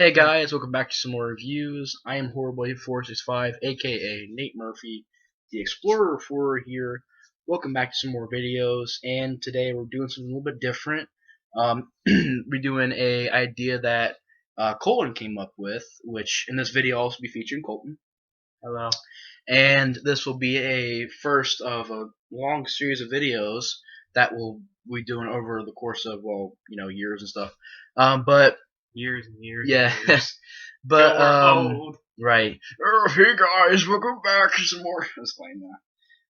Hey guys, welcome back to some more reviews. I am Horrible8465, aka Nate Murphy, the Explorer 4 here. Welcome back to some more videos, and today we're doing something a little bit different. We're doing a idea that Coltin came up with, which in this video I'll also be featuring Coltin. Hello. And this will be a first of a long series of videos that we'll be doing over the course of, years and stuff. But Years and years. yeah, And years. but Till we're old. right. Oh, hey guys, welcome back to some more. Let's explain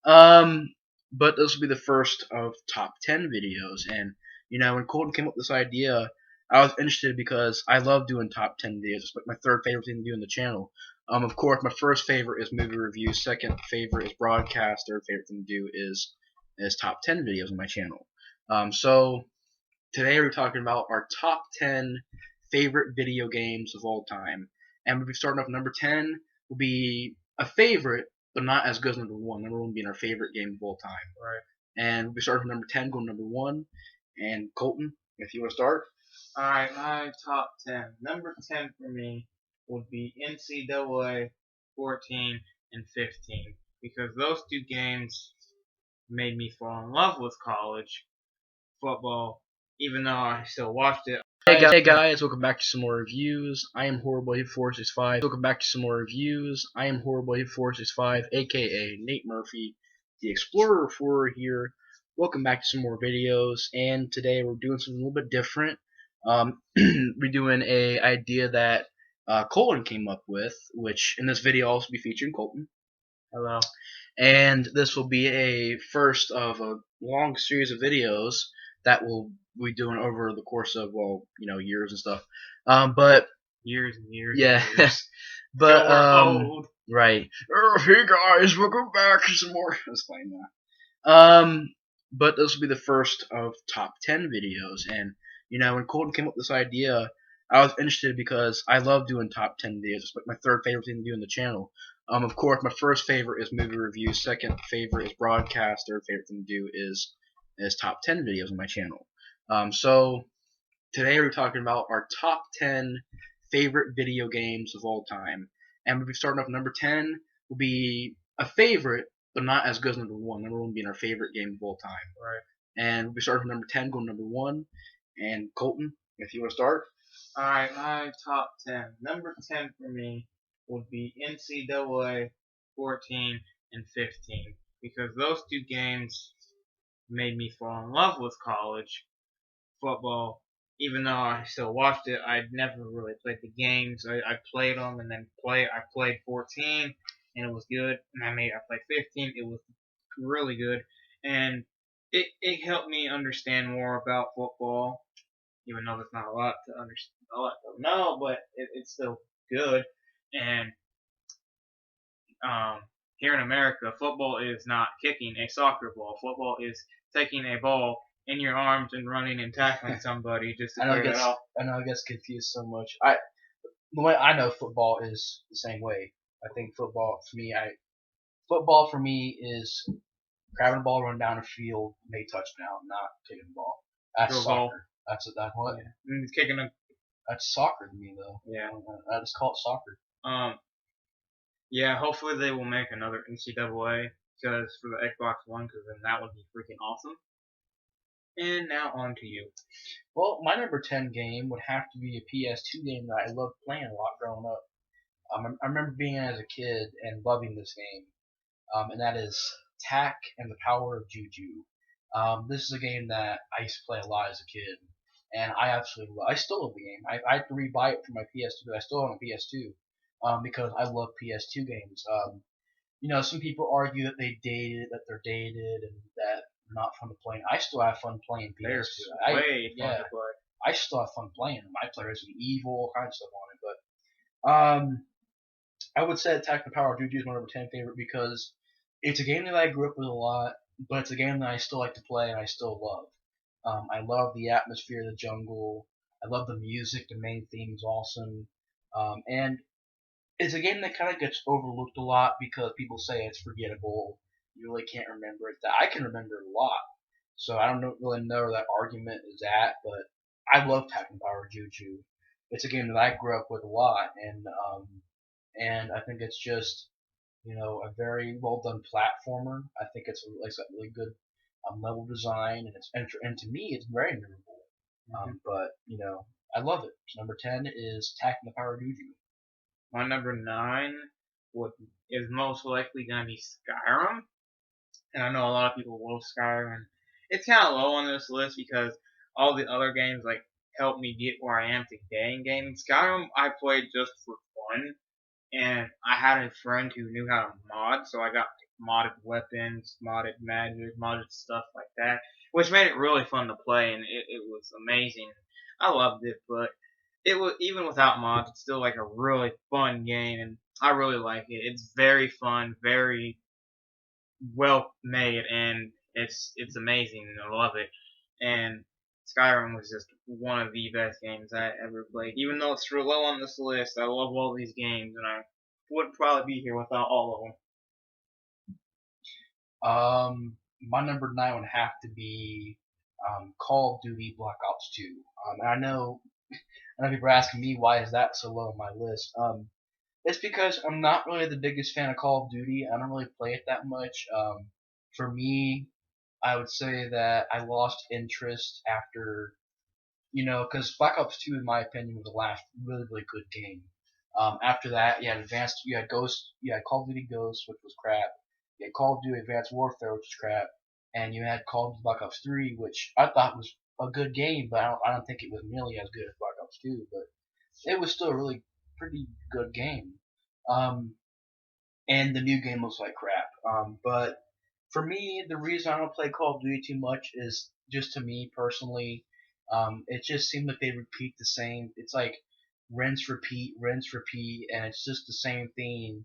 that. But this will be the first of top 10 videos, and when Colton came up with this idea, I was interested because I love doing top 10 videos. It's like my third favorite thing to do on the channel. Of course, my first favorite is movie reviews. Second favorite is broadcast. Third favorite thing to do is top 10 videos on my channel. So today we're talking about our top 10 favorite video games of all time. And we'll be starting off number 10 will be a favorite, but not as good as number 1. Number 1 being our favorite game of all time. Right. And we'll be starting from number 10, going to number 1. And Colton, if you want to start. Alright, my top 10. Number 10 for me would be NCAA 14 and 15. Because those two games made me fall in love with college football, even though I still watched it. Hey guys, welcome back to some more reviews. I am Horrible8465. Welcome back to some more reviews. I am Horrible8465, aka Nate Murphy, the Explorer 4 here. Welcome back to some more videos, and today we're doing something a little bit different. We're doing a idea that Coltin came up with, which in this video I'll also be featuring Coltin. Hello. And this will be a first of a long series of videos that we'll be doing over the course of, years and stuff. But Years and years. yeah, And years. but Till we're old. right. Oh, hey guys, welcome back to some more. Let's explain that. But this will be the first of top 10 videos, and when Colton came up with this idea, I was interested because I love doing top 10 videos. It's like my third favorite thing to do on the channel. Of course, my first favorite is movie reviews. Second favorite is broadcast. Third favorite thing to do is top 10 videos on my channel. So today we're talking about our top 10 favorite video games of all time, and we'll be starting off number 10 will be a favorite, but not as good as number 1. Number 1 being our favorite game of all time. Right. And we'll be starting from number 10, going to number 1. And Colton, if you want to start. Alright, my top 10. Number 10 for me would be NCAA 14 and 15. Because those two games made me fall in love with college football. Even though I still watched it, I never really played the games. I played them and then I played 14 and it was good. And I played 15. It was really good. And it helped me understand more about football. Even though there's not a lot to know, but it's still good. And here in America, football is not kicking a soccer ball. Football is taking a ball in your arms and running and tackling somebody just to clear it off. I know I get confused so much. The way I know football is the same way. I think football for me is grabbing the ball, running down the field, make a touchdown, not kicking the ball. That's Throw a soccer. ball. That's what. Yeah. And kicking a That's soccer to me, though. Yeah. I just call it soccer. Yeah, hopefully they will make another NCAA because for the Xbox One, because then that would be freaking awesome. And now on to you. Well, my number 10 game would have to be a PS2 game that I loved playing a lot growing up. I remember being in as a kid and loving this game, and that is Tak and the Power of Juju. This is a game that I used to play a lot as a kid, and I absolutely love. I still love the game. I had to rebuy it for my PS2, but I still own a PS2 because I love PS2 games. Some people argue that they're dated, and that they're not fun to play. I still have fun playing PS2. They're way fun to play. I still have fun playing them. I play Resident Evil, all kinds of stuff on it, but I would say Attack the Power of Juju is my number 10 favorite because it's a game that I grew up with a lot, but it's a game that I still like to play and I still love. I love the atmosphere of the jungle. I love the music. The main theme is awesome. And it's a game that kind of gets overlooked a lot because people say it's forgettable. You really can't remember it. I can remember it a lot. So I don't really know where that argument is at, but I love Attack the Power of Juju. it's a game that I grew up with a lot, and I think it's just a very well done platformer. I think it's like a really good level design, and to me it's very memorable. But I love it. Number 10 is Tack the Power Duty. My number 9 would is most likely gonna be Skyrim, and I know a lot of people love Skyrim. And it's kind of low on this list because all the other games like helped me get where I am today in gaming. Skyrim I played just for fun, and I had a friend who knew how to mod, so I got modded weapons, modded magic, modded stuff like that, which made it really fun to play, and it was amazing. I loved it, but it was even without mods, it's still like a really fun game, and I really like it. It's very fun, very well made, and it's amazing, and I love it. And Skyrim was just one of the best games I ever played. Even though it's real low on this list, I love all these games, and I wouldn't probably be here without all of them. My number 9 would have to be Call of Duty Black Ops 2. And I know people are asking me why is that so low on my list. It's because I'm not really the biggest fan of Call of Duty. I don't really play it that much. For me, I would say that I lost interest after, because Black Ops 2, in my opinion, was the last really, really good game. After that, you had Ghost, you had Call of Duty Ghosts, which was crap. You had Call of Duty Advanced Warfare, which was crap, and you had Call of Duty Black Ops 3, which I thought was a good game, but I don't think it was nearly as good as Black Ops 2. But it was still a really pretty good game. Um, and the new game looks like crap. But for me, the reason I don't play Call of Duty too much is just to me personally. It just seemed like they repeat the same. It's like rinse, repeat, and it's just the same thing.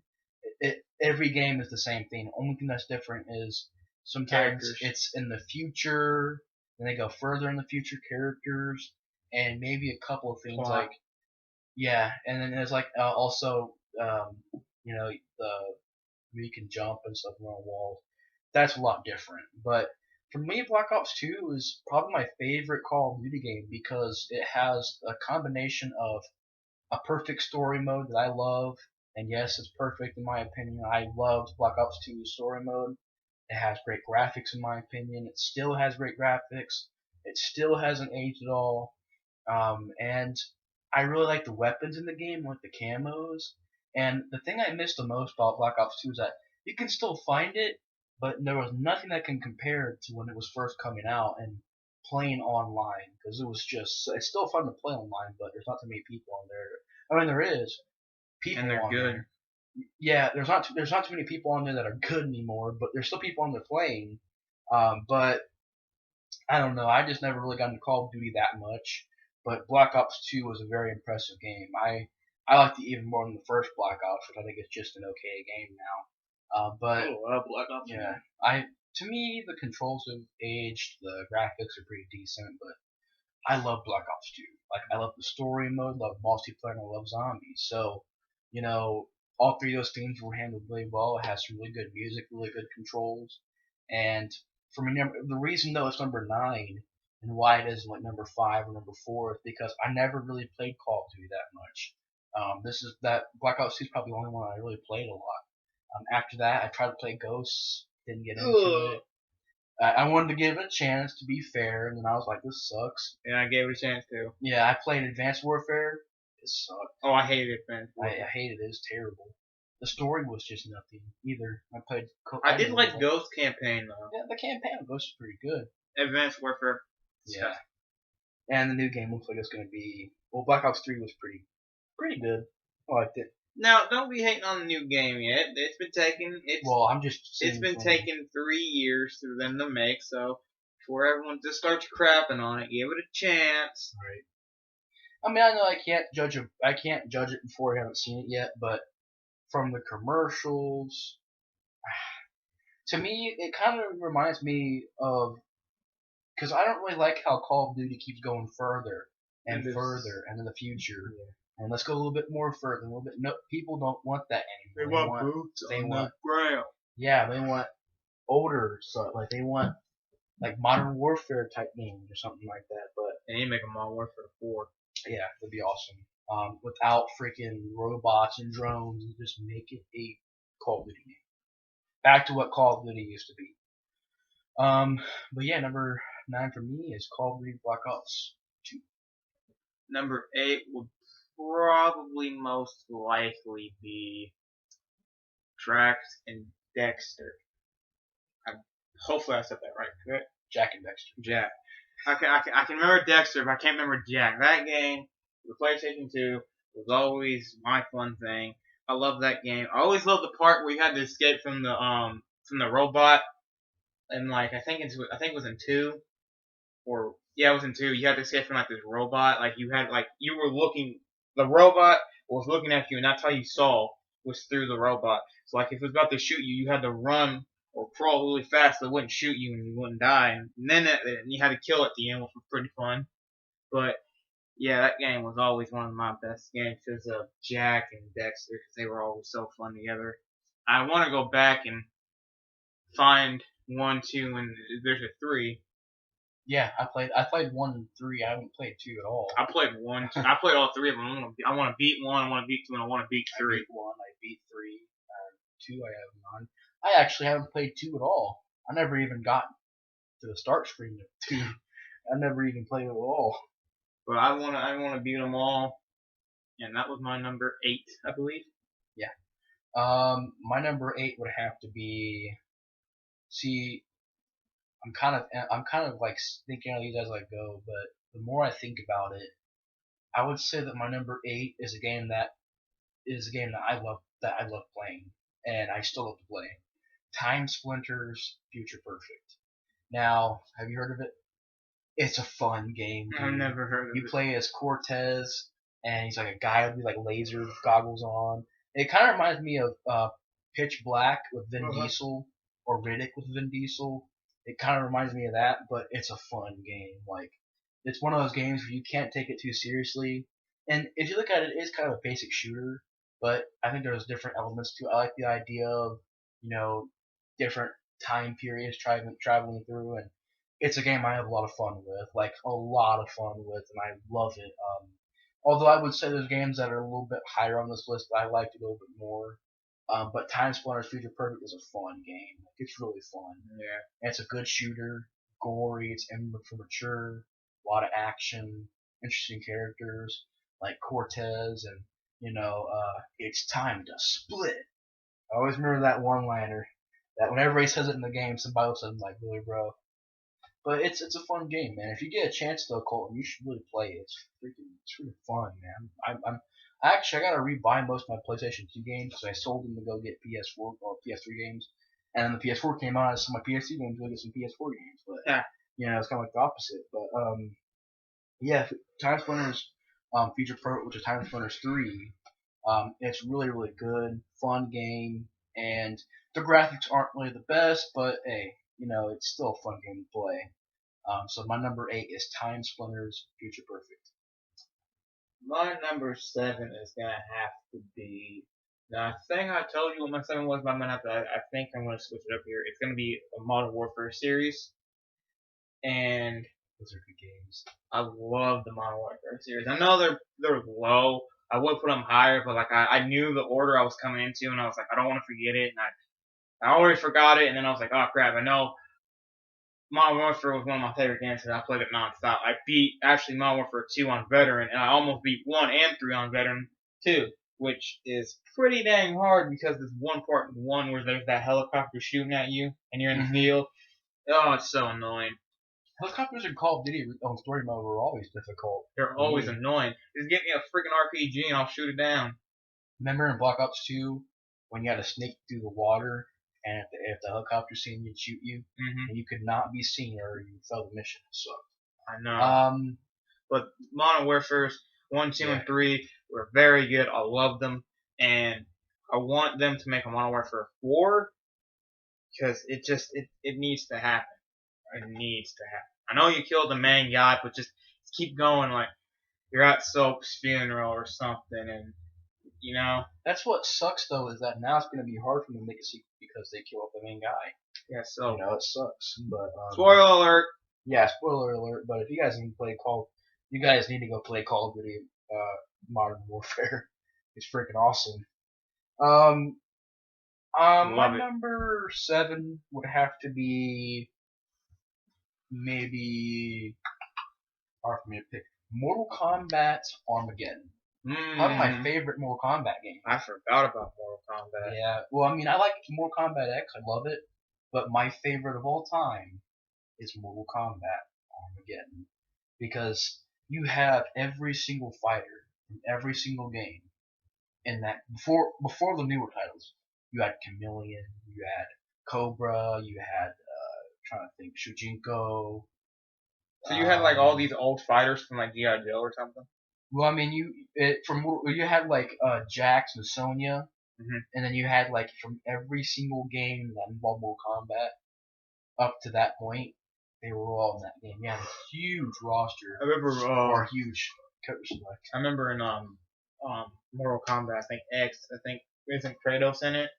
Every game is the same thing. The only thing that's different is sometimes Characters. it's in the future, and they go further in the future characters, and maybe a couple of things Plot. like and then there's like also the where you can jump and stuff around walls. That's a lot different. But for me, Black Ops 2 is probably my favorite Call of Duty game because it has a combination of a perfect story mode that I love, and yes, it's perfect in my opinion. I loved Black Ops 2's story mode. It has great graphics in my opinion. It still has great graphics. It still hasn't aged at all. And I really like the weapons in the game, like the camos. And the thing I missed the most about Black Ops 2 is that you can still find it, but there was nothing that can compare to when it was first coming out and playing online because it's still fun to play online, but there's not too many people on there. I mean, there is And people they're on good. there. Yeah, there's not too many people on there that are good anymore, but there's still people on there playing. But I don't know. I just never really got into Call of Duty that much. But Black Ops 2 was a very impressive game. I liked it even more than the first Black Ops, which I think is just an okay game now. But Black Ops. yeah, I to me the controls have aged. The graphics are pretty decent, but I love Black Ops 2. Like I love the story mode, love multiplayer, and I love zombies. So, you know, all three of those things were handled really well. It has some really good music, really good controls, and for me, the reason though it's number 9 and why it isn't like number 5 or number 4 is because I never really played Call of Duty that much. This is that Black Ops 2 is probably the only one I really played a lot. After that, I tried to play Ghosts, didn't get into Ugh. it. I wanted to give it a chance to be fair, and then I was like, this sucks. And I gave it a chance to. Yeah, I played Advanced Warfare. It sucked. Oh, I hated it, man. I hated it. It was terrible. The story was just nothing either. I did like Ghost Campaign though. Yeah, the campaign of Ghost is pretty good. Advanced Warfare. Yeah, and the new game looks like it's gonna be well. Black Ops 3 was pretty good. I liked it. Now, don't be hating on the new game yet. Well, I'm just It's seeing been from taking 3 years for them to make. So before everyone just starts crapping on it, give it a chance. right. I mean, I know I can't judge it before I haven't seen it yet, but from the commercials, to me, it kind of reminds me of because I don't really like how Call of Duty keeps going further and further and in the future. Yeah. And let's go a little bit more further, a little bit. No, people don't want that They anymore. want boots they on want, the ground. yeah, they want older stuff. Like they want like Modern Warfare type games or something like that. But And you make them all Warfare 4. yeah, that'd be awesome. without freaking robots and drones, and just make it a Call of Duty game. Back to what Call of Duty used to be. But yeah, number 9 for me is Call of Duty Black Ops 2. Number 8 would probably most likely be Drax and Dexter. Hopefully I said that right. Correct? Jack and Dexter. Jack. I can remember Dexter, but I can't remember Jack. That game, the PlayStation 2, was always my fun thing. I love that game. I always loved the part where you had to escape from the robot, and like I think it was in 2, or yeah, it was in 2. You had to escape from like this robot. Like you were looking, the robot was looking at you, and that's how you saw was through the robot. So like if it was about to shoot you, you had to run or crawl really fast so it wouldn't shoot you and you wouldn't die. And then you had to kill at the end, which was pretty fun. But yeah, that game was always one of my best games because of Jack and Dexter, because they were always so fun together. I want to go back and find 1, 2, and there's a 3. Yeah, I played 1 and 3. I haven't played 2 at all. I played 1. I played all 3 of them. I want to beat 1. I want to beat 2, and I want to beat 3. I beat 1. I beat 3. 2 I have none. I actually haven't played 2 at all. I never even got to the start screen of 2. I never even played it at all. But I wanna beat them all, and that was my number 8, I believe. Yeah. My number 8 would have to be. See, I'm kind of like thinking of these as I go, but the more I think about it, I would say that my number 8 is a game that I love playing, and I still love to play. Time Splinters Future Perfect. Now, have you heard of it? It's a fun game, dude. I've never heard of it. You play as Cortez, and he's like a guy with like laser goggles on. It kind of reminds me of Pitch Black with Vin Diesel, or Riddick with Vin Diesel. It kind of reminds me of that, but it's a fun game. Like, it's one of those games where you can't take it too seriously. And if you look at it, it's kind of a basic shooter, but I think there's different elements to it. I like the idea of, different time periods traveling through, and it's a game I have a lot of fun with, like a lot of fun with, and I love it. Although I would say there's games that are a little bit higher on this list that I liked a little bit more. But Time Splinters Future Perfect is a fun game. Like, it's really fun. Yeah. And it's a good shooter, gory, it's mature, a lot of action, interesting characters like Cortez, and it's time to split. I always remember that one-liner. That when everybody says it in the game, somebody will say, like, really, bro. But it's a fun game, man. If you get a chance though, Colton, you should really play it. It's freaking fun, man. I gotta rebuy most of my PlayStation 2 games because I sold them to go get PS4 or PS3 games, and then the PS4 came out, I sold my PS2 games to go get some PS4 games. But yeah, it's kind of like the opposite. But yeah, Time Splinters Future Pro, which is Time Splinters 3. It's really, really good, fun game, and the graphics aren't really the best, but hey, it's still a fun game to play. So my number 8 is Time Splinters Future Perfect. My number 7 is gonna have to be. Now, I think I told you what my 7 was, but I'm gonna have to. I think I'm gonna switch it up here. It's gonna be a Modern Warfare series, and those are good games. I love the Modern Warfare series. I know they're low. I would put them higher, but like I knew the order I was coming into, and I was like, I don't want to forget it, and I already forgot it, and then I was like, oh crap, I know Modern Warfare was one of my favorite games, and I played it nonstop. I beat actually Modern Warfare 2 on Veteran, and I almost beat 1 and 3 on Veteran too, which is pretty dang hard because there's one part in 1 where there's that helicopter shooting at you, and you're in the field. Oh, it's so annoying. Helicopters in Call of Duty on story mode were always difficult. They're always annoying. Just get me a freaking RPG and I'll shoot it down. Remember in Black Ops 2 when you had to sneak through the water, and if the helicopter seen you'd shoot you, and you could not be seen or you failed the mission? So I know. But Modern Warfare 1, 2, and 3 were very good. I love them, and I want them to make a Modern Warfare 4 because it needs to happen. It needs to happen. I know you killed the main guy, but just keep going. Like you're at Soap's funeral or something, and That's what sucks though, is that now it's going to be hard for them to make a sequel because they kill off the main guy. Yeah, so it sucks. But spoiler alert. Yeah, spoiler alert. But if you guys need to play you guys need to go play Call of Duty Modern Warfare. It's freaking awesome. Um, my Love it. number 7 would have to be maybe hard for me to pick. Mortal Kombat Armageddon. Probably my favorite Mortal Kombat game. I forgot about Mortal Kombat. Yeah, well, I mean, I like Mortal Kombat X. I love it, but my favorite of all time is Mortal Kombat Armageddon because you have every single fighter from every single game in that before the newer titles. You had Chameleon, you had Cobra, you had trying to think Shujinko. So you had like all these old fighters from like G.I. Joe or something? Well, I mean, you had like Jax and Sonya, and then you had like from every single game that involved Mortal Kombat up to that point, they were all in that game. You had a huge roster I remember or huge character select. I remember in Mortal Kombat, I think X, I think isn't Kratos in it?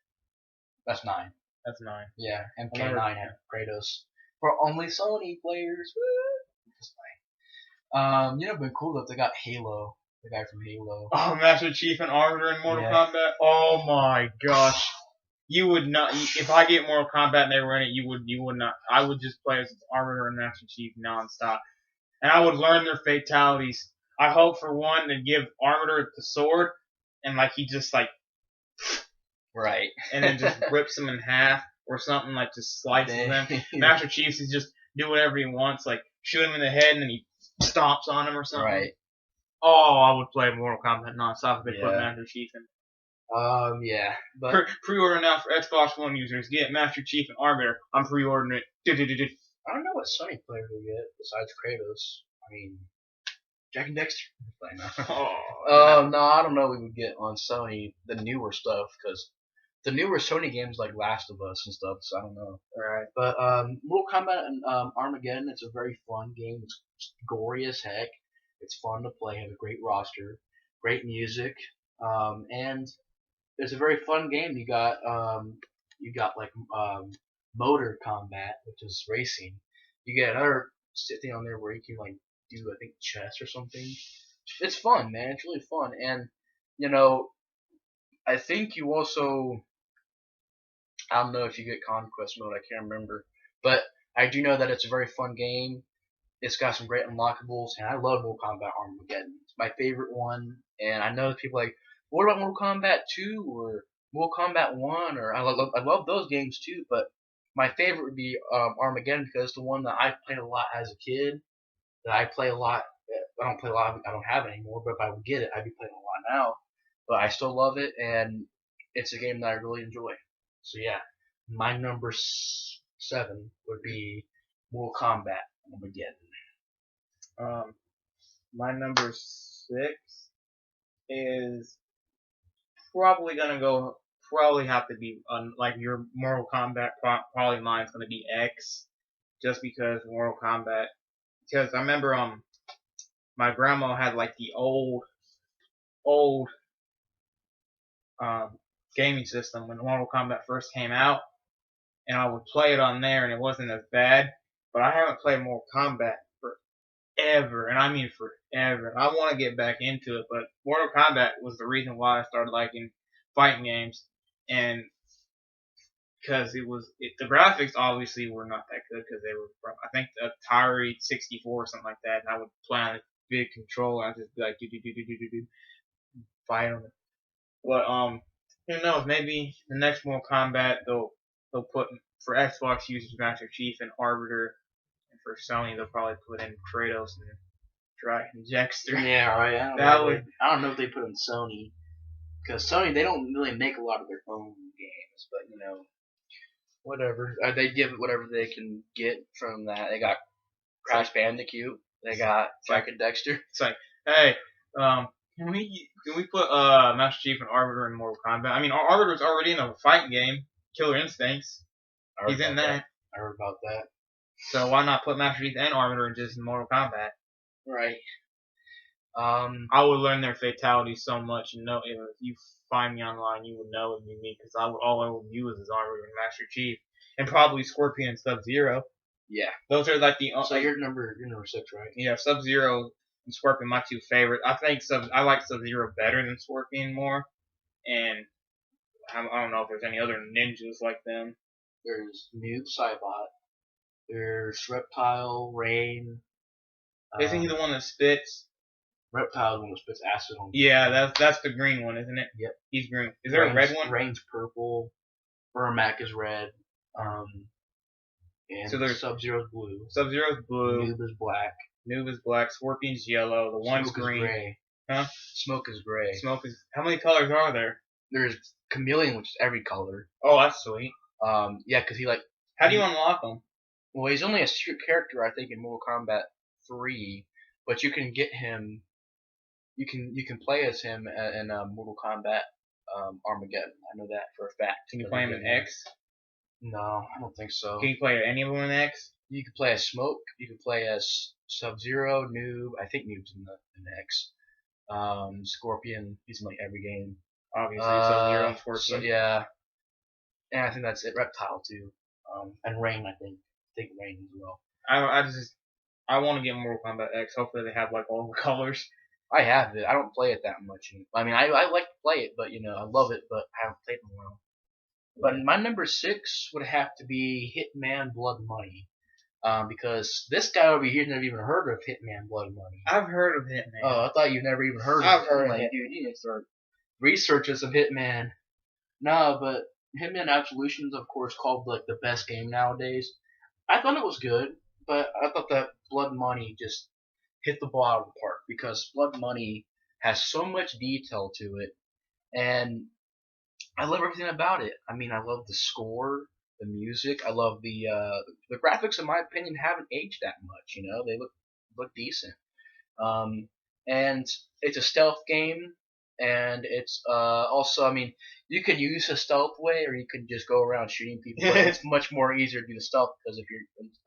That's 9. That's 9. Yeah, MK9 had Kratos for only Sony players. Woo! Just like, you know, it'd been cool if they got Halo, the guy from Halo. Oh, Master Chief and Arbiter in Mortal Kombat. Oh my gosh. You would not. If I get Mortal Kombat and they were in it, you would not. I would just play as Arbiter and Master Chief nonstop, and I would learn their fatalities. I hope for one to give Arbiter the sword, and like he just like, right, and then just rips them in half or something, like just slices them. Master Chief is just do whatever he wants, like shoot him in the head and then he stomps on him or something. Right. Oh, I would play Mortal Kombat nonstop if they put Master Chief in. Yeah, but pre-order now for Xbox One users. Get Master Chief and Arbiter. I'm pre-ordering it. I don't know what Sony players will get besides Kratos. I mean, Jack and Dexter. No, I don't know. We would get on Sony the newer stuff because the newer Sony games like Last of Us and stuff. So I don't know. Right. But Mortal Kombat and Armageddon. It's a very fun game. It's gory as heck. It's fun to play. Has a great roster, great music, and it's a very fun game. You got like motor combat, which is racing. You get another thing on there where you can like do I think chess or something. It's fun, man. It's really fun, and you know, I think you also I don't know if you get conquest mode. I can't remember, but I do know that it's a very fun game. It's got some great unlockables, and I love Mortal Kombat Armageddon. It's my favorite one, and I know people are like, what about Mortal Kombat 2 or Mortal Kombat 1? Or I love those games too, but my favorite would be Armageddon because it's the one that I played a lot as a kid. That I play a lot. I don't play a lot. I don't have it anymore, but if I would get it, I'd be playing a lot now. But I still love it, and it's a game that I really enjoy. So yeah, my number 7 would be Mortal Kombat Armageddon. My number 6 is probably have to be like your Mortal Kombat. Probably mine's gonna be X, just because Mortal Kombat. Because I remember my grandma had like the old gaming system when Mortal Kombat first came out, and I would play it on there, and it wasn't as bad. But I haven't played Mortal Kombat forever, and I mean forever. I want to get back into it, but Mortal Kombat was the reason why I started liking fighting games, and because the graphics obviously were not that good because they were from I think the Atari 64 or something like that, and I would play on a big controller. I'd just be like do fight on it. But who knows? Maybe the next Mortal Kombat they'll put for Xbox users Master Chief and Arbiter. For Sony, they'll probably put in Kratos and Dragon Dexter. Yeah, right. I don't know if they put in Sony because Sony they don't really make a lot of their own games, but you know, whatever. They give it whatever they can get from that. They got Crash Bandicoot. They got Jack and Dexter. It's like, hey, can we put Master Chief and Arbiter in Mortal Kombat? I mean, Arbiter's already in a fighting game, Killer Instincts. He's in that. I heard about that. So why not put Master Chief and Arbiter in just Mortal Kombat? Right. I would learn their fatalities so much, and know if you find me online, you would know it would be me because all I would use is Arbiter and Master Chief, and probably Scorpion and Sub-Zero. Yeah. Those are like the. So you're number 6, right? Yeah, Sub-Zero. and Scorpion my two favorites. I like Sub-Zero better than Scorpion more, and I don't know if there's any other ninjas like them. There's Noob Saibot. There's Reptile, Rain. Isn't he the one that spits? Reptile's one that spits acid on. Yeah, that's the green one, isn't it? Yep. He's green. Is there a red one? Rain's purple. Ermac is red. And So there's Sub-Zero's blue. Sub-Zero's blue. Noob is black. Noob is black. Scorpion's yellow. The one's Smoke green. Is gray. Huh? Smoke is gray. Smoke is. How many colors are there? There's Chameleon, which is every color. Oh, that's sweet. Yeah, because he like. How do you unlock him? Well, he's only a secret character, I think, in Mortal Kombat 3, but you can get him. You can play as him in Mortal Kombat Armageddon. I know that for a fact. Can you play him in X? No, I don't think so. Can you play any of them in X? You can play as Smoke. You can play as Sub-Zero, Noob. I think Noob's in the X. Scorpion. He's in like every game. Obviously, Sub-Zero and Scorpion. So, yeah. And I think that's it. Reptile too. And Rain, I think. Rain as well. I want to get Mortal Kombat X. Hopefully they have like all the colors. I have it. I don't play it that much. I mean, I like to play it, but I love it, but I haven't played it in a while. But my number 6 would have to be Hitman Blood Money. Because this guy over here never even heard of Hitman Blood Money. I've heard of Hitman. Oh, I thought you never even heard of it. I've heard of it. Dude, you need to start researching some Hitman. No, but Hitman Absolution is, of course, called like the best game nowadays. I thought it was good, but I thought that Blood Money just hit the ball out of the park because Blood Money has so much detail to it, and I love everything about it. I mean, I love the score, the music. I love the graphics. In my opinion, haven't aged that much. They look decent. And it's a stealth game, and it's also, I mean, you can use a stealth way, or you can just go around shooting people. But it's much more easier to do the stealth because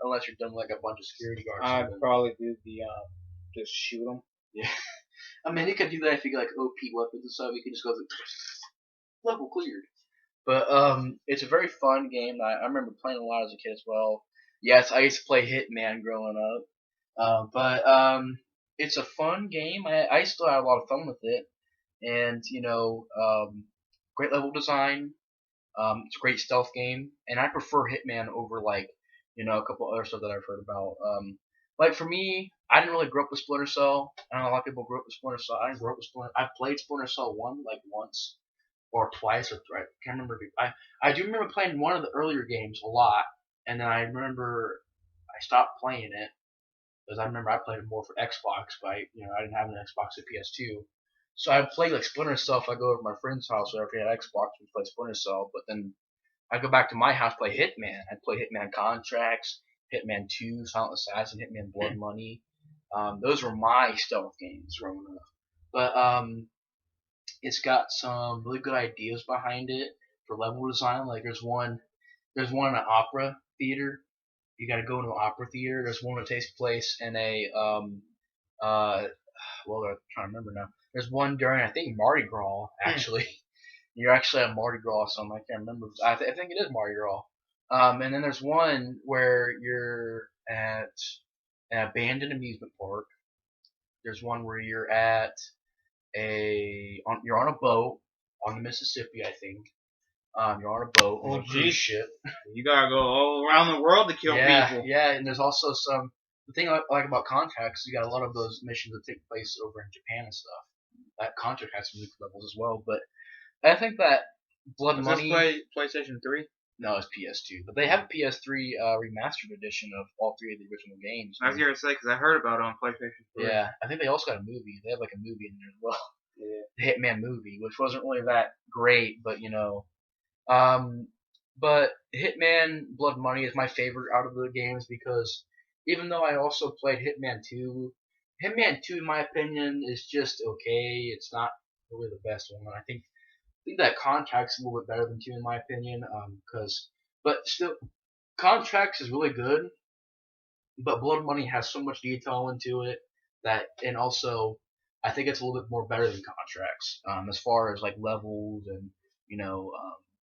unless you're done like a bunch of security guards. I'd probably do the just shoot them. Yeah. I mean, you could do that if you get like OP weapons and stuff. You can just go through level cleared. But it's a very fun game. I remember playing a lot as a kid as well. Yes, I used to play Hitman growing up. But it's a fun game. I still have a lot of fun with it. And great level design. It's a great stealth game, and I prefer Hitman over like a couple other stuff that I've heard about. Like for me, I didn't really grow up with Splinter Cell. I know a lot of people grew up with Splinter Cell. I didn't grow up with Splinter. I played Splinter Cell 1 like once or twice or I can't remember. I do remember playing one of the earlier games a lot, and then I remember I stopped playing it because I remember I played it more for Xbox, but I didn't have an Xbox or PS2. So I play like Splinter Cell if I go over to my friend's house or if he had Xbox, we play Splinter Cell. But then I go back to my house, play Hitman. I play Hitman Contracts, Hitman 2, Silent Assassin, Hitman Blood Money. Those were my stealth games growing up. But it's got some really good ideas behind it for level design. Like there's one in an opera theater. You got to go into an opera theater. There's one that takes place in a well, I'm trying to remember now. There's one during, I think, Mardi Gras, actually. You're actually at Mardi Gras or something. I can't remember. I think it is Mardi Gras. And then there's one where you're at an abandoned amusement park. There's one where you're at you're on a boat on the Mississippi, I think. You're on a boat on a cruise ship. You gotta go all around the world to kill people. Yeah, and there's also the thing I like about Contracts is you got a lot of those missions that take place over in Japan and stuff. That Contract has some nuke levels as well, but I think that Blood Money. Does this play PlayStation 3? No, it's PS2, but they have a PS3 remastered edition of all 3 of the original games. I was gonna say because I heard about it on PlayStation 3. Yeah, I think they also got a movie. They have like a movie in there as well. Yeah. The Hitman movie, which wasn't really that great, but but Hitman Blood Money is my favorite out of the games because even though I also played Hitman 2, Hitman 2 in my opinion is just okay. It's not really the best one. I think that Contract's a little bit better than 2 in my opinion. But still, Contracts is really good. But Blood Money has so much detail into it and also I think it's a little bit more better than Contracts. As far as like levels and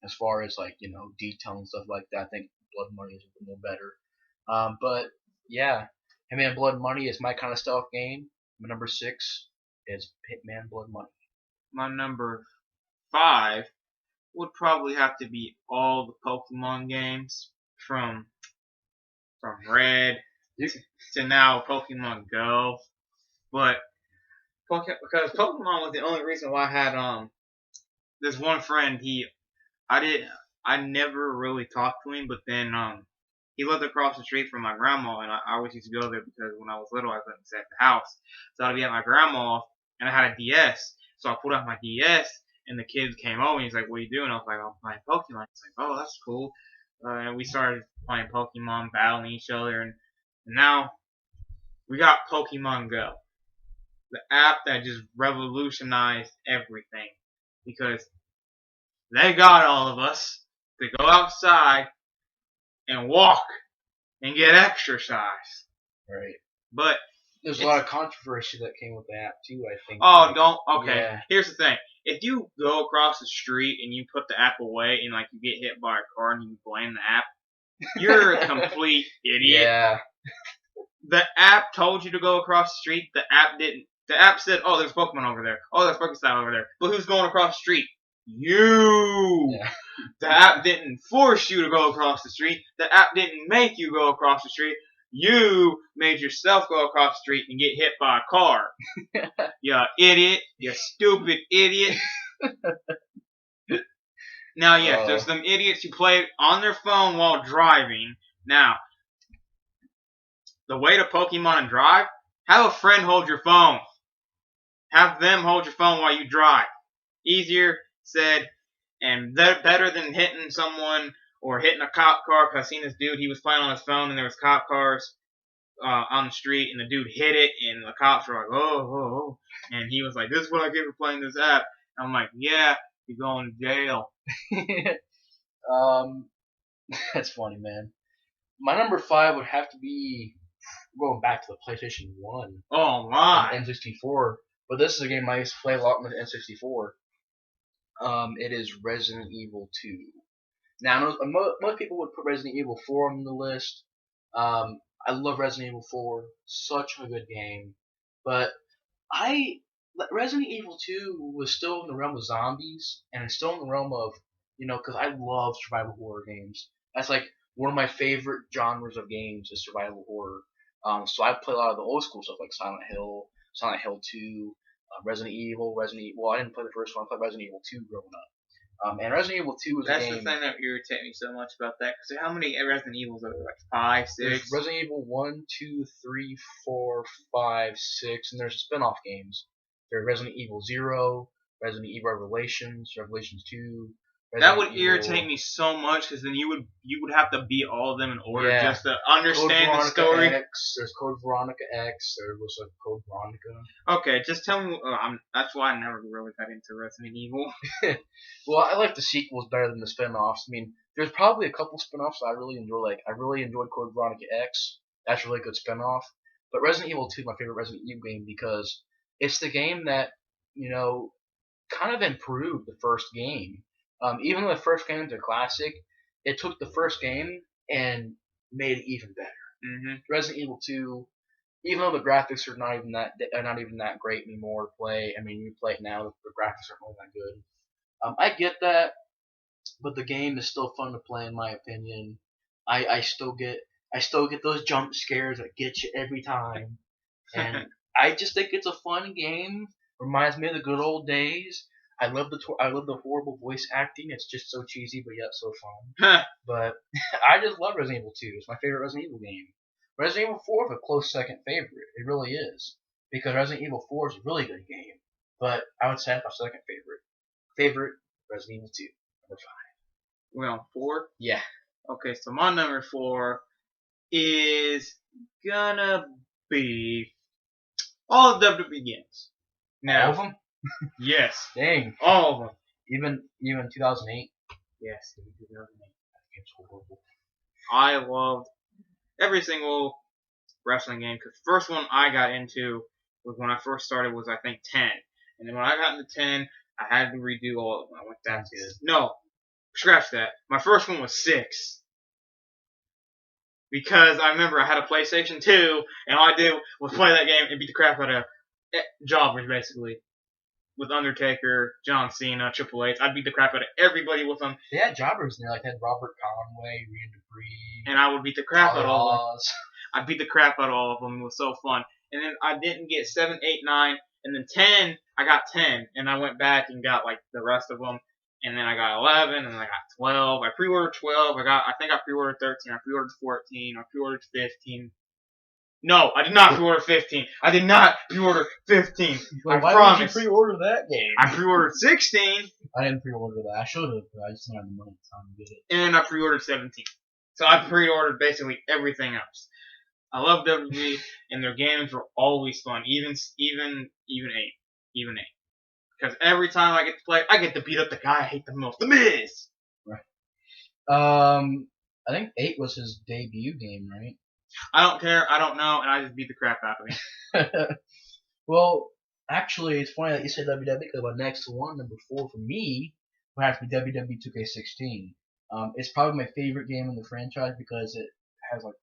as far as like detail and stuff like that, I think Blood Money is a little more better. But yeah, Hitman Blood Money is my kind of stealth game. My number 6 is Hitman Blood Money. My number 5 would probably have to be all the Pokemon games from Red to now Pokemon Go. But because Pokemon was the only reason why I had this one friend. I never really talked to him, but then he lived across the street from my grandma, and I always used to go there because when I was little I couldn't stay at the house, so I'd be at my grandma, and I had a DS, so I pulled out my DS, and the kids came over, and he's like, "What are you doing?" I was like, "I'm playing Pokemon." He's like, "Oh, that's cool," and we started playing Pokemon, battling each other, and now we got Pokemon Go, the app that just revolutionized everything, because they got all of us to go outside and walk and get exercise. Right. But there's a lot of controversy that came with the app too, I think. Okay. Yeah. Here's the thing. If you go across the street and you put the app away and like you get hit by a car and you blame the app, you're a complete idiot. Yeah. The app told you to go across the street. The app didn't. The app said, "Oh, there's Pokemon over there. Oh, there's Pokestop over there." But who's going across the street? You. Yeah. The app didn't force you to go across the street. The app didn't make you go across the street. You made yourself go across the street and get hit by a car. You idiot. You stupid idiot. Now, yes, there's some idiots who play on their phone while driving. Now, the way to Pokemon and drive, have a friend hold your phone. Have them hold your phone while you drive. Easier said, and better than hitting someone or hitting a cop car. Cause I seen this dude, he was playing on his phone and there was cop cars on the street, and the dude hit it, and the cops were like, oh, and he was like, "This is what I get for playing this app." And I'm like, "Yeah, you're going to jail." That's funny, man. My number 5 would have to be going back to the PlayStation 1. Oh my. N64. But this is a game I used to play a lot on the N64. It is Resident Evil 2. Now, most people would put Resident Evil 4 on the list. I love Resident Evil 4. Such a good game. But Resident Evil 2 was still in the realm of zombies, and it's still in the realm of, because I love survival horror games. That's like one of my favorite genres of games is survival horror. So I play a lot of the old school stuff like Silent Hill 2, Resident Evil. Well, I didn't play the first one. I played Resident Evil 2 growing up. And Resident Evil 2 is a game. That's the thing that irritates me so much about that. Because how many Resident Evils are there? Like 5, 6? There's Resident Evil 1, 2, 3, 4, 5, 6, and there's spin-off games. There's Resident Evil 0, Resident Evil Revelations 2. That would irritate me so much, because then you would have to beat all of them in order just to understand the story. There's Code Veronica X. There was a Code Veronica. Okay, just tell me. That's why I never really got into Resident Evil. Well, I like the sequels better than the spin-offs. I mean, there's probably a couple spin-offs that I really enjoy. Like, I really enjoyed Code Veronica X. That's a really good spin-off. But Resident Evil 2 is my favorite Resident Evil game because it's the game that, kind of improved the first game. Even though the first game is a classic, it took the first game and made it even better. Mm-hmm. Resident Evil 2, even though the graphics are not even that great anymore to play. I mean, you play it now, the graphics aren't really that good. I get that, but the game is still fun to play in my opinion. I still get those jump scares that get you every time, and I just think it's a fun game. Reminds me of the good old days. I love the horrible voice acting. It's just so cheesy, but yet so fun. But I just love Resident Evil 2. It's my favorite Resident Evil game. Resident Evil 4 is a close second favorite. It really is, because Resident Evil 4 is a really good game. But I would say it's my second favorite. Favorite Resident Evil 2, number 5. We're on 4. Yeah. Okay, so my number 4 is gonna be all of WWE games. Now, all of them? Yes. Dang. All of them. Even 2008? Yes, even 2008. That game's horrible. I loved every single wrestling game, because the first one I got into was when I first started was I think 10. And then when I got into 10, I had to redo all of them. I went down to no, scratch that. My first one was 6. Because I remember I had a PlayStation 2, and all I did was play that game and beat the crap out of jobbers basically. With Undertaker, John Cena, Triple H. I'd beat the crap out of everybody with them. They had jobbers in there, like they had Robert Conway, Rhea Dupree, And I would beat the crap out of all of them. Oz. I beat the crap out of all of them. It was so fun. And then I didn't get 7, 8, 9. And then 10, I got 10. And I went back and got like the rest of them. And then I got 11, and then I got 12. I pre-ordered 12. I think I pre-ordered 13. I pre-ordered 14. I pre-ordered 15. No, I did not pre-order 15. I did not pre-order 15. Wait, I why promise. did you pre-order that game? I pre-ordered 16, I didn't pre-order that. I should have, but I just didn't have the money at the time to get it. and I pre-ordered 17. So I pre-ordered basically everything else. I love WWE, and their games were always fun. Even 8. Because every time I get to play, I get to beat up the guy I hate the most, The Miz. Right. I think 8 was his debut game, right? I don't care. I don't know, and I just beat the crap out of him. Well, actually, it's funny that you said WWE because my next one, number 4 for me, would have to be WWE 2K16. It's probably my favorite game in the franchise because it has like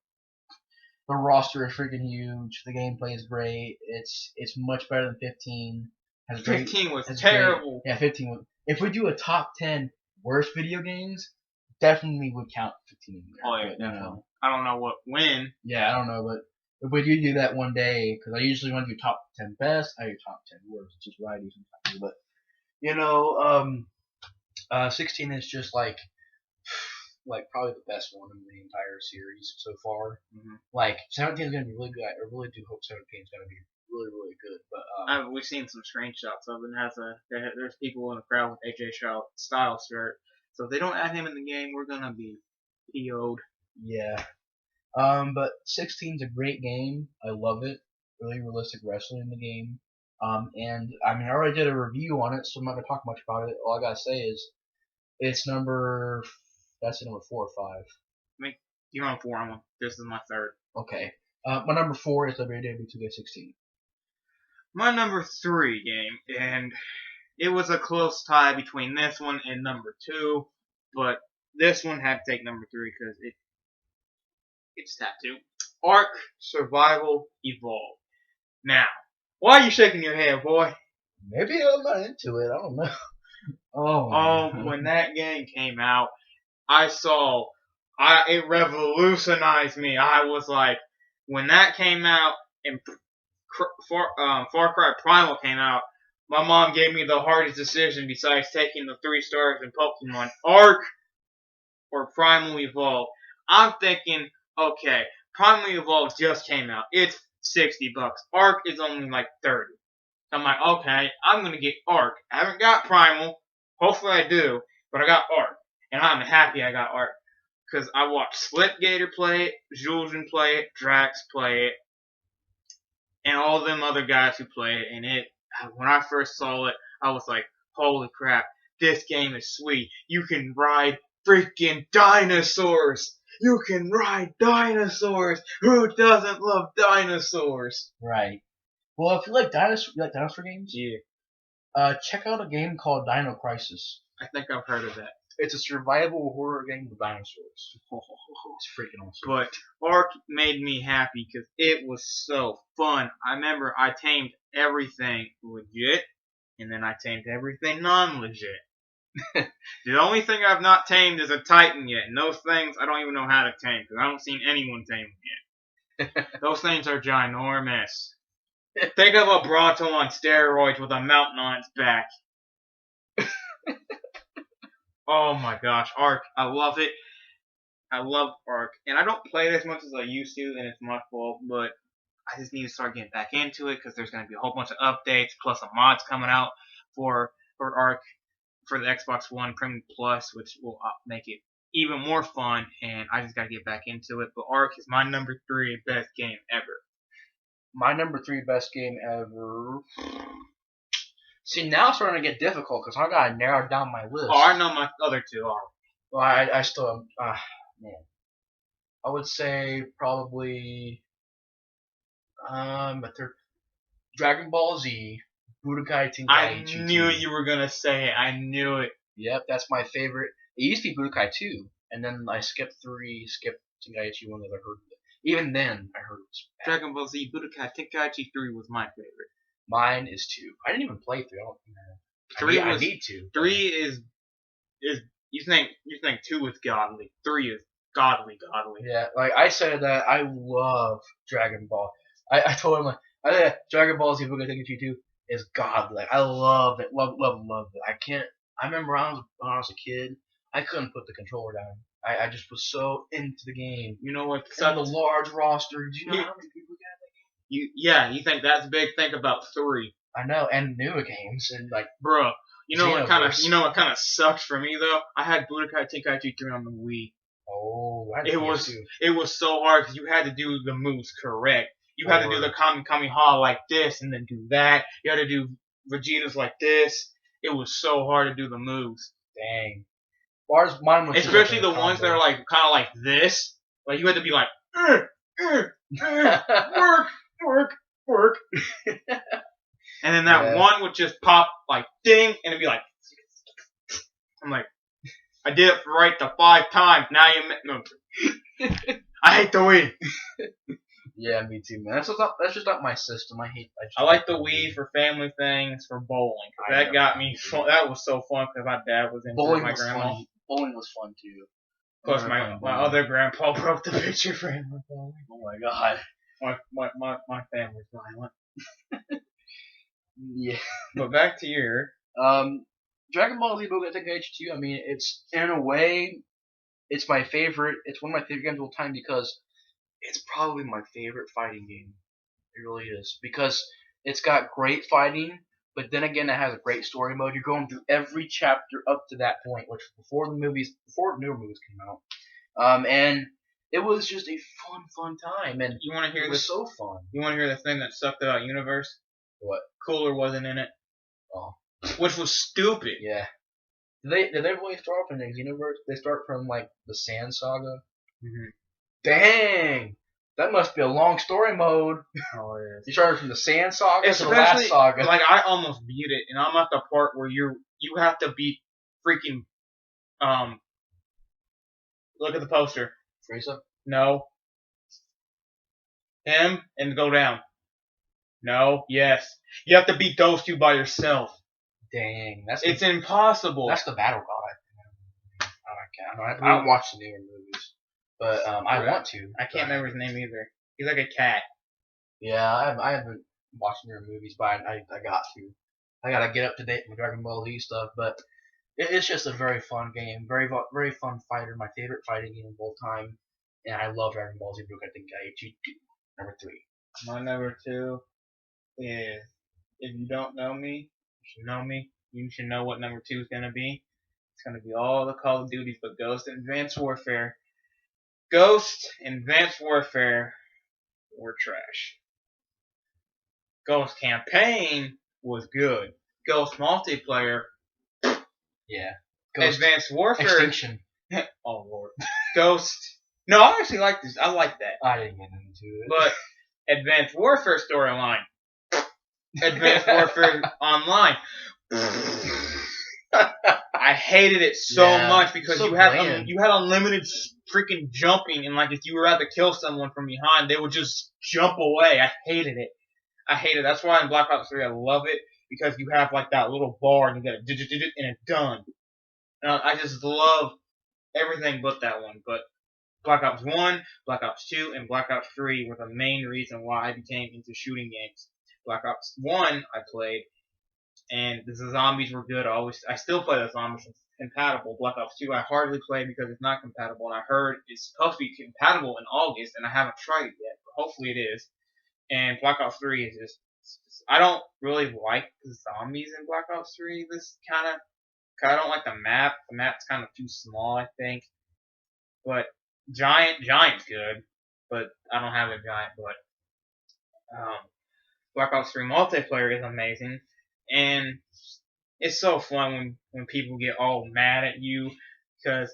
the roster is freaking huge. The gameplay is great. It's much better than 15. Has 15 was terrible. Yeah, 15 was. If we do a top 10 worst video games, definitely would count 15 in there. Oh yeah, but, definitely. I don't know when. Yeah, I don't know, but if we do that one day, because I usually want to do top 10 best, I do top 10 worst, which is what I do sometimes. But 16 is just like probably the best one in the entire series so far. Mm-hmm. Like 17 is gonna be really good. I really do hope 17 is gonna be really really good. But we've seen some screenshots of it. There's people in the crowd with AJ Styles shirt. So if they don't add him in the game, we're gonna be PO'd. Yeah. But 16 is a great game. I love it. Really realistic wrestling in the game. And I mean, I already did a review on it, so I'm not gonna talk much about it. All I gotta say is, it's number 4 or 5. You're on 4. I'm on. This is my 3rd. Okay. My number 4 is WWE 2K16. My number 3 game, and it was a close tie between this one and number 2, but this one had to take number 3 because it's tattoo. Ark Survival Evolved. Now, why are you shaking your head, boy? Maybe I'm not into it. I don't know. Oh, when that game came out, it revolutionized me. I was like, when that came out and Far Cry Primal came out, my mom gave me the hardest decision besides taking the 3 stars in Pokemon, Ark or Primal Evolved. I'm thinking, okay, Primal Evolved just came out. It's $60. Ark is only like 30. I'm like, okay, I'm gonna get Ark. I haven't got Primal. Hopefully I do, but I got Ark, and I'm happy I got Ark because I watched Slipgator play it, Julien play it, Drax play it, and all them other guys who play it. And when I first saw it, I was like, holy crap, this game is sweet. You can ride freaking dinosaurs. You can ride dinosaurs. Who doesn't love dinosaurs? Right. Well, if you like dinosaur games, Yeah. Check out a game called Dino Crisis. I think I've heard of that. It's a survival horror game with dinosaurs. It's freaking awesome. But Ark made me happy because it was so fun. I remember I tamed everything legit, and then I tamed everything non-legit. The only thing I've not tamed is a Titan yet, and those things I don't even know how to tame because I don't seen anyone tame them yet. Those things are ginormous. Think of a Bronto on steroids with a mountain on its back. Oh my gosh, Ark. I love it. I love Ark. And I don't play it as much as I used to, and it's my fault, but I just need to start getting back into it because there's going to be a whole bunch of updates, plus some mods coming out for Ark for the Xbox One Premium Plus, which will make it even more fun, and I just got to get back into it. But Ark is my number 3 best game ever. My number 3 best game ever. See, now it's starting to get difficult because I gotta narrow down my list. Oh, I know my other 2 are. Well, I still man. I would say probably a third. Dragon Ball Z, Budokai Tenkaichi. I knew you were gonna say it. I knew it. Yep, that's my favorite. It used to be Budokai 2, and then I skipped 3, skipped Tenkaichi 1 because I heard it. Even then, I heard it was bad. Dragon Ball Z Budokai Tenkaichi 3 was my favorite. Mine is 2. I didn't even play 3. I need to. 3 is you think 2 is godly. 3 is godly. Yeah, like I said that I love Dragon Ball. I told him like I think Dragon Ball Z Budokai Tenkaichi 2 is godly. Like, I love it, love it. I can't. I remember when I was a kid, I couldn't put the controller down. I just was so into the game. You know what? And the large roster. Do you know how many people got? You think that's big? Think about 3. I know, and newer games and like, bro. You know what Xenoverse. kind of sucked for me though? I had Budokai Tenkaichi 3 on the Wii. Oh, It was so hard because you had to do the moves correct. You had to do the Kami Ha like this and then do that. You had to do Vegeta's like this. It was so hard to do the moves. Dang. Mine was especially the ones that are like kind of like this. Like you had to be like, work. And then that one would just pop like ding, and it'd be like, I'm like, I did it right the 5 times. Now no. I hate the Wii. Yeah, me too, man. That's just not my system. I like the Wii for family things, for bowling. That got me. That was so fun because my dad was into bowling. My grandma. Bowling was fun too. Plus, my other grandpa broke the picture frame with bowling. Oh my god. My family's violent. Yeah. But back to your Dragon Ball Z Budokai Tenkaichi 2. I mean, it's in a way, it's my favorite. It's one of my favorite games of all time because it's probably my favorite fighting game. It really is because it's got great fighting, but then again, it has a great story mode. You're going through every chapter up to that point, which before newer movies came out, and it was just a fun time. And you want to hear it was so fun. You want to hear the thing that sucked about Universe? What? Cooler wasn't in it. Oh. Which was stupid. Yeah. Did they really start from the Xenoverse? They start from like the Sand Saga. Mm-hmm. Dang, that must be a long story mode. Oh, it is. You started from the Sand Saga to the last saga. Like I almost beat it, and I'm at the part where you have to beat freaking Look at the poster. Frieza? No. Him and go down. No. Yes. You have to beat those 2 by yourself. Dang, it's impossible. That's the battle god. I don't watch the newer movies, but I want to. I can't remember his name either. He's like a cat. Yeah, I haven't watched newer movies, but I got to. I gotta get up to date with Dragon Ball Z stuff, but it's just a very fun game, very fun fighter. My favorite fighting game of all time, and I love Dragon Ball Z Budokai Tenkaichi 2. Number 3. My number 2 is, if you don't know me, you should know me. You should know what number 2 is gonna be. It's gonna be all the Call of Duties, but Ghost and Advanced Warfare. Ghost and Advanced Warfare were trash. Ghost Campaign was good. Ghost Multiplayer. Yeah. Ghost Advanced Warfare. Extinction. Oh Lord. Ghost. No, I actually like this. I like that. I didn't get into it. But Advanced Warfare storyline. Advanced Warfare Online. I hated it so much because you had unlimited freaking jumping, and like if you were about to kill someone from behind, they would just jump away. I hated it. That's why in Black Ops 3 I love it, because you have like that little bar and you get a digit and it's done. I just love everything but that one. But Black Ops 1, Black Ops 2, and Black Ops 3 were the main reason why I became into shooting games. Black Ops 1 I played, and the zombies were good. I still play the zombies. It's compatible. Black Ops 2 I hardly play because it's not compatible, and I heard it's supposed to be compatible in August, and I haven't tried it yet, but hopefully it is. And Black Ops 3 is just, I don't really like the zombies in Black Ops 3. I don't like the map. The map's kind of too small, I think. But Giant's good, but I don't have a Giant. But Black Ops 3 multiplayer is amazing, and it's so fun when people get all mad at you because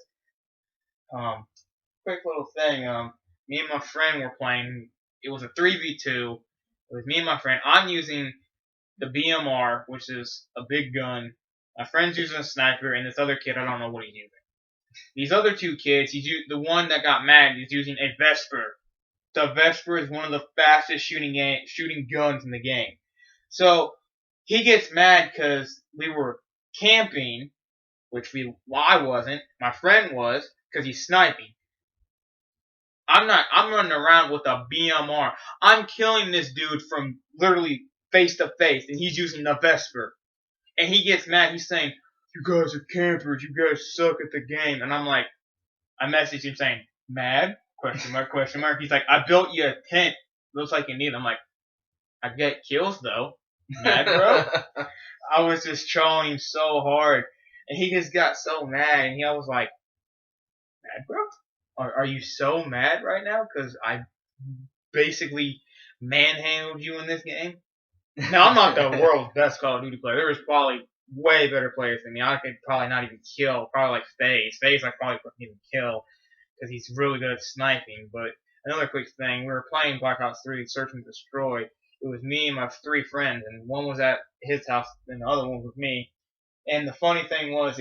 quick little thing. Me and my friend were playing. It was a 3v2. It was me and my friend. I'm using the BMR, which is a big gun. My friend's using a sniper, and this other kid, I don't know what he's using. These other 2 kids, the one that got mad is using a Vesper. The Vesper is one of the fastest shooting guns in the game. So he gets mad because we were camping, which I wasn't. My friend was because he's sniping. I'm not. I'm running around with a BMR. I'm killing this dude from literally face to face, and he's using the Vesper. And he gets mad. He's saying, "You guys are campers. You guys suck at the game." And I'm like, I messaged him saying, "Mad? Question mark? Question mark?" He's like, "I built you a tent. Looks like you need." I'm like, "I get kills though." Mad, bro? I was just trolling him so hard, and he just got so mad. And he was like, "Mad, bro? Are you so mad right now? Because I basically manhandled you in this game." Now, I'm not the world's best Call of Duty player. There was probably way better players than me. I could probably not even kill. Probably like FaZe. FaZe I probably couldn't even kill because he's really good at sniping. But another quick thing, we were playing Black Ops 3 Search and Destroy. It was me and my 3 friends, and one was at his house and the other one was me. And the funny thing was,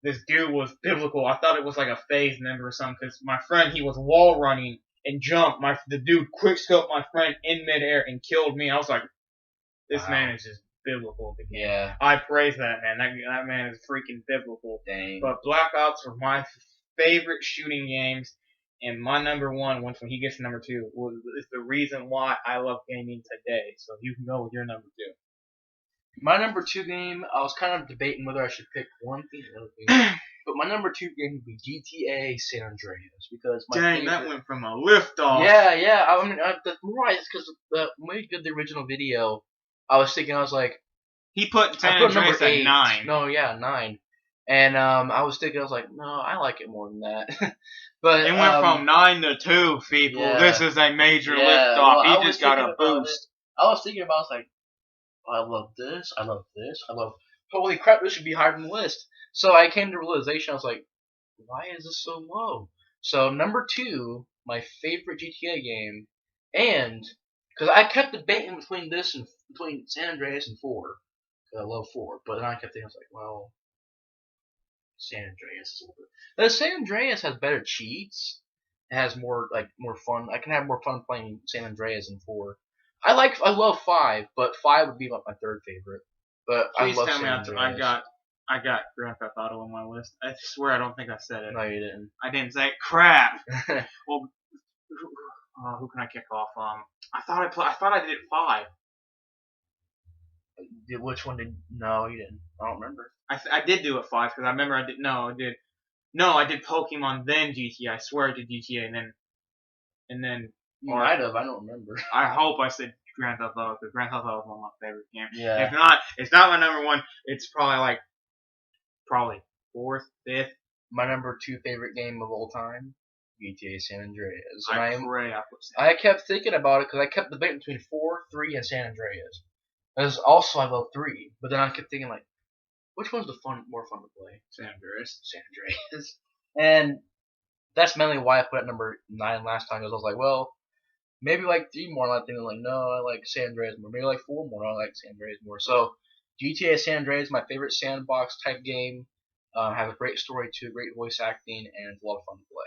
this dude was biblical. I thought it was like a FaZe member or something because my friend, he was wall running and jumped. The dude quick scoped my friend in midair and killed me. I was like, this Wow. man is just biblical. Yeah. I praise that man. That man is freaking biblical. Dang. But Black Ops were my favorite shooting games, and my number one, once when he gets to number two, is the reason why I love gaming today. So you can go with your number two. My number 2 game, I was kind of debating whether I should pick one thing or the other thing. But my number 2 game would be GTA San Andreas because my Dang, favorite, that went from a lift off. Yeah. I mean, the more I, because when we did the original video, I was like, He put San I put number Andreas at 8. 9. No, yeah, 9. And I was like, no, I like it more than that. But It went from 9 to 2, people. Yeah. This is a major Yeah, lift off. well, He just got a boost. I was thinking about, I was like, I love this, I love this, I love. Holy crap, this should be higher in the list. So I came to the realization, I was like, why is this so low? So number 2, my favorite GTA game, and because I kept debating between this and between San Andreas and 4, because I love 4, but then I kept thinking, I was like, well, San Andreas is a little bit. San Andreas has better cheats. It has more fun. I can have more fun playing San Andreas than 4. I love 5, but 5 would be like my 3rd favorite. But Please I love tell San me Andreas. I got Grand Theft Auto on my list. I swear I don't think I said it. No, you didn't. I didn't say it. Crap. Well, who can I kick off? I thought I did 5. Which one did? No, you didn't. I don't remember. I did do it 5 because I remember I did. No, I did. No, I did Pokemon then GTA. I swear I did GTA and then. You might have. I don't remember. I hope I said Grand Theft Auto because Grand Theft Auto is one of my favorite games. Yeah. If not, it's not my number 1. It's probably 4th, 5th. My number 2 favorite game of all time, GTA San Andreas. And I kept thinking about it because I kept debating between 4, 3, and San Andreas. There's also I love 3, but then I kept thinking like, which one's more fun to play? San Andreas. San Andreas. And that's mainly why I put it at number 9 last time, because I was like, well, maybe like 3 more. And I think like, no, I like San Andreas more. Maybe like 4 more. I like San Andreas more. So GTA San Andreas is my favorite sandbox type game. Have a great story too, great voice acting, and it's a lot of fun to play.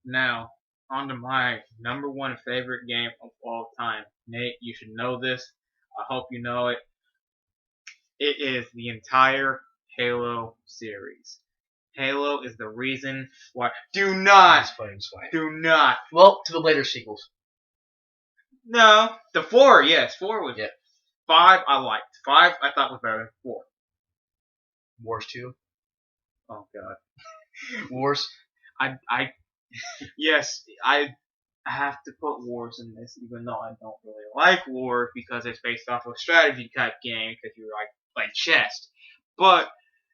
Now, on to my number 1 favorite game of all time. Nate, you should know this. I hope you know it. It is the entire Halo series. Halo is the reason why. Do not. It's fine. Do not. Well, to the later sequels. No. The 4, yes. 4 was. Yeah. 5 I liked. 5 I thought was better than 4. Wars 2. Oh god. Wars. Yes, I have to put Wars in this, even though I don't really like Wars because it's based off of a strategy type game because you like chess. But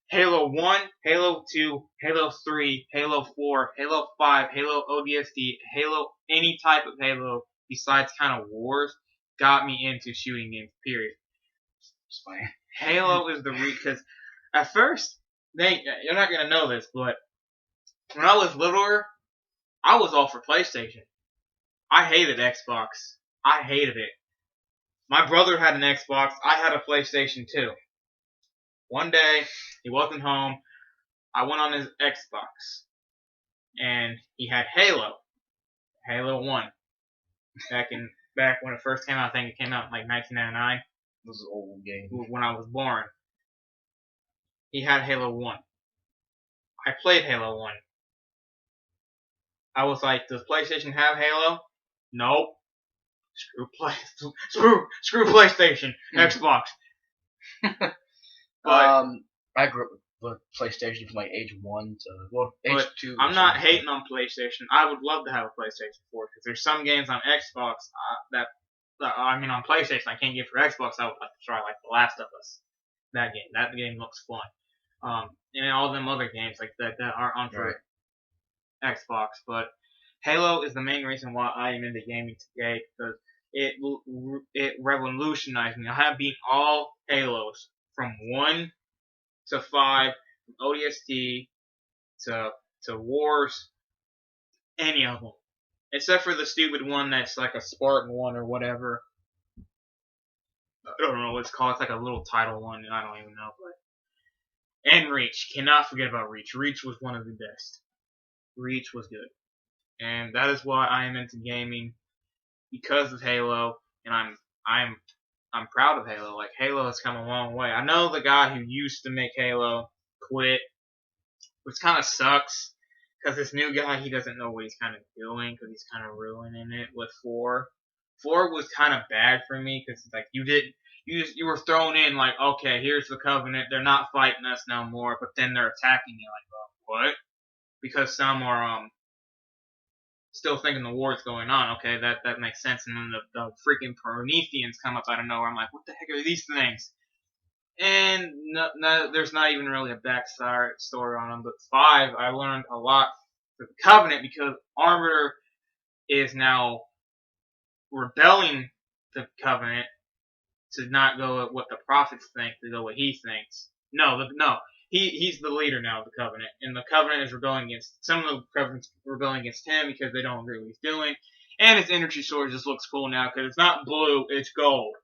Halo 1, Halo 2, Halo 3, Halo 4, Halo 5, Halo ODST, Halo, any type of Halo besides kind of Wars got me into shooting games, period. It's fine. Halo is the because at first, Nate, you're not going to know this, but when I was littler, I was all for PlayStation. I hated Xbox. I hated it. My brother had an Xbox. I had a PlayStation 2. One day, he wasn't home. I went on his Xbox. And he had Halo. Halo 1. Back when it first came out, I think it came out in like 1999. This is an old game. when I was born. He had Halo 1. I played Halo 1. I was like, does PlayStation have Halo? Nope. Screw PlayStation. Xbox. But I grew up with PlayStation from like age 1 to age 2. I'm not hating on PlayStation. I would love to have a PlayStation 4 because there's some games on Xbox on PlayStation I can't get for Xbox. I would like to try, like The Last of Us. That game looks fun. And all them other games like that aren't on for Xbox. But Halo is the main reason why I am into gaming today because it revolutionized me. I have beaten all Halos from 1 to 5, from ODST to Wars, any of them. Except for the stupid one that's like a Spartan one or whatever. I don't know what it's called. It's like a little title one, and I don't even know. And Reach. Cannot forget about Reach. Reach was one of the best. Reach was good. And that is why I am into gaming, because of Halo, and I'm proud of Halo. Like, Halo has come a long way. I know the guy who used to make Halo quit, which kind of sucks, because this new guy, he doesn't know what he's kind of doing, because he's kind of ruining it with 4. 4 was kind of bad for me, because like you were thrown in like, okay, here's the Covenant, they're not fighting us no more, but then they're attacking you. Like, well, what? Because some are still thinking the war's going on. Okay, that makes sense. And then the freaking Prometheans come up out of nowhere. I'm like, what the heck are these things? And there's not even really a backstory on them. But 5, I learned a lot for the Covenant because Arbiter is now rebelling the Covenant to not go at what the prophets think, to go what he thinks. No. He's the leader now of the Covenant, and the Covenant is rebelling against some of the Covenants rebelling against him because they don't agree with what he's doing. And his energy sword just looks cool now because it's not blue, it's gold.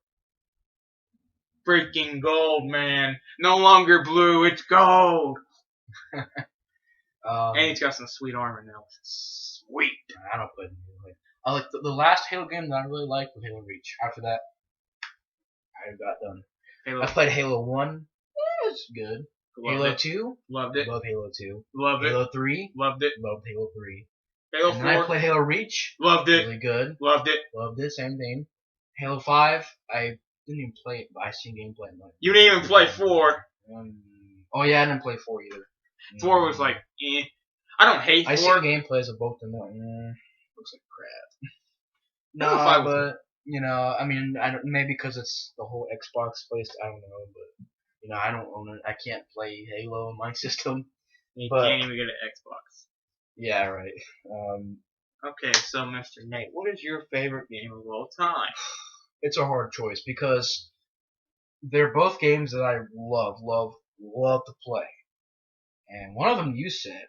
Freaking gold, man! No longer blue, it's gold. And he's got some sweet armor now. Sweet. I don't play I like the last Halo game that I really liked was Halo Reach. After that, I got done. I played Halo 1. It was good. Halo 2? Loved it. Love Halo 2. Loved it. Halo 3? Loved it. Loved Halo 3. Halo 4. And then I played Halo Reach. Loved it. Really good. Loved it. Loved it. Same thing. Halo 5. I didn't even play it, but I seen gameplay. You didn't even play 4. Oh yeah, I didn't play 4 either. 4 was like, eh. I don't hate 4. I seen gameplays of both of them. Looks like crap. No, but you know, I mean, maybe because it's the whole Xbox place. I don't know, but. You know, I don't own it. I can't play Halo on my system. You can't even get an Xbox. Yeah, right. Okay, so Mr. Nate, what is your favorite game of all time? It's a hard choice because they're both games that I love to play. And one of them you said,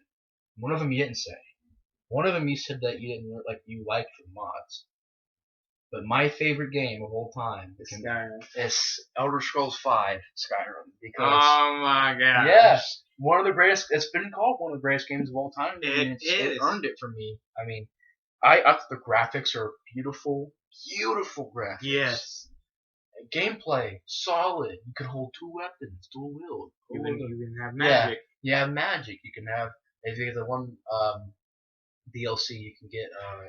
one of them you didn't say. One of them you said that you didn't like. You liked the mods. But my favorite game of all time is Elder Scrolls V Skyrim. Because, oh my god. Yes. One of the greatest, it's been called one of the greatest games of all time. It earned it for me. I mean, I thought the graphics are beautiful. Beautiful graphics. Yes. Gameplay, solid. You can hold 2 weapons, dual wield. You can have magic. Yeah, magic. You can have, if you get the one DLC, you can get a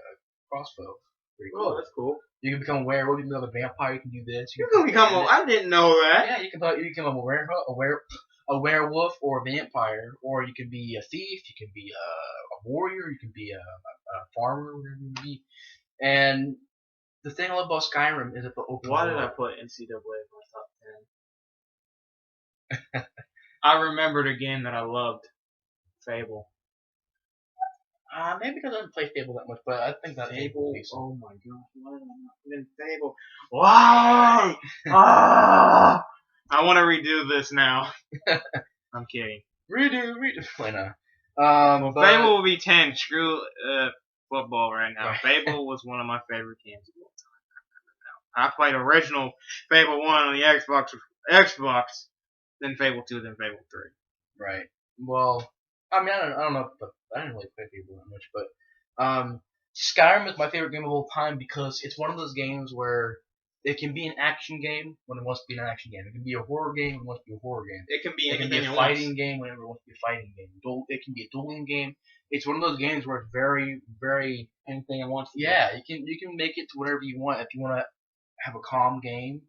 crossbow. Pretty cool. Oh, that's cool. You can become a werewolf, you can become a vampire, you can do this. You can become I didn't know that. Yeah, you can become a werewolf or a vampire, or you can be a thief, you can be a warrior, you can be a farmer, whatever you can be. And the thing I love about Skyrim is that the open Why world. did I put NCAA in my top 10? I remembered a game that I loved. Fable. Maybe because I didn't play Fable that much, but I think that Fable. Oh my gosh, why did I not put in Fable? Why? I want to redo this now. I'm kidding. Redo. Why not? Fable will be 10. Screw football right now. Fable was one of my favorite games of all time. I played original Fable 1 on the Xbox, then Fable 2, then Fable 3. Right. Well, I mean, I don't know, but I didn't really play Fable that much, but Skyrim is my favorite game of all time because it's one of those games where It can be an action game when it wants to be an action game. It can be a horror game when it wants to be a horror game. It can be It can be anything a it fighting wants. game whenever it wants to be a fighting game. It can be a dueling game. It's one of those games where it's very, very Anything it wants to yeah. You can make it to whatever you want. If you want to have a calm game,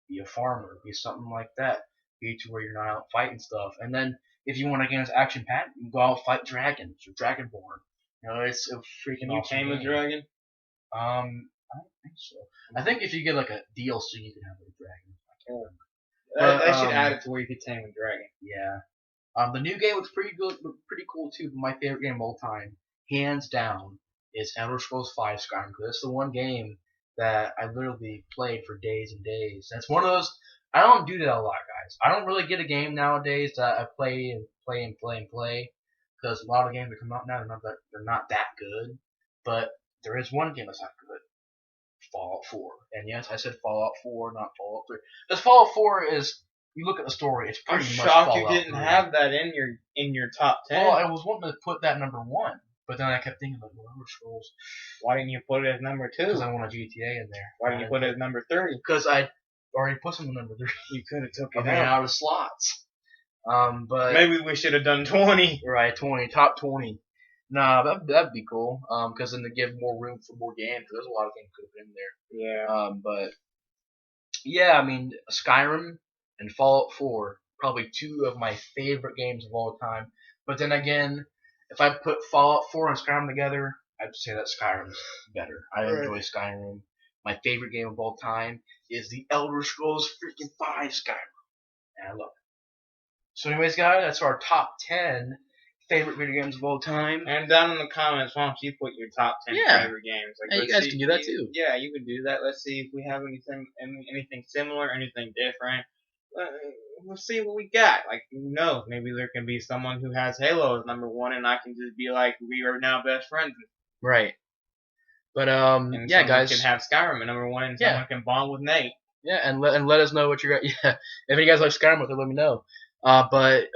be a farmer, be something like that. Be to where you're not out fighting stuff. And then if you want to get into action packed, you can go out and fight dragons or dragonborn. You know, it's a freaking Can you awesome tame a game. dragon? I don't think so. I think if you get like a DLC, you can have a dragon. I can't remember. I should add it to where you could tame a dragon. Yeah. The new game looks pretty good, pretty cool too. But my favorite game of all time, hands down, is Elder Scrolls V Skyrim. Because it's the one game that I literally played for days and days. And it's one of those. I don't do that a lot, guys. I don't really get a game nowadays that I play and play and play and play. Because a lot of games that come out now, they're not that good. But there is one game that's not good. Fallout 4. And yes, I said Fallout 4, not Fallout 3. Because Fallout 4 is, you look at the story, it's I'm pretty much shocked Fallout you didn't 3. have that in your top 10. Well, I was wanting to put that number 1, but then I kept thinking like, well, Elder Scrolls. Why didn't you put it as number 2? Because I want a GTA in there. Why didn't you put it as number 3? Because I already put some number 3. You could have took I've it been out. out of slots. But Maybe we should have done 20. right, 20, top 20. Nah, that'd be cool. Because then they give more room for more games. Because there's a lot of games could have been there. Yeah. But yeah, I mean, Skyrim and Fallout 4, probably two of my favorite games of all time. But then again, if I put Fallout 4 and Skyrim together, I'd say that Skyrim's better. I enjoy Skyrim. My favorite game of all time is the Elder Scrolls freaking 5 Skyrim. And I love it. So anyways, guys, that's our top 10 favorite video games of all time. And down in the comments, why don't you put your top 10 Yeah. favorite games? Like, Hey, you let's guys see- can do that too. Yeah, you can do that. Let's see if we have anything similar, anything different. We'll see what we got. Like, who knows? Maybe there can be someone who has Halo as number 1, and I can just be like, we are now best friends. Right. But And yeah, someone guys. can have Skyrim at number 1, and Yeah. someone can bond with Nate. Yeah, and let us know what you got. Yeah, if you guys like Skyrim, let me know. But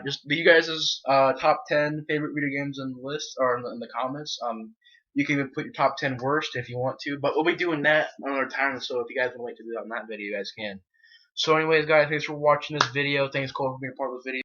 just be you guys' top 10 favorite video games in the list or in the comments. You can even put your top 10 worst if you want to. But we'll be doing that another time. So if you guys want to wait to do that on that video, you guys can. So anyways, guys, thanks for watching this video. Thanks, Cole, for being a part of this video.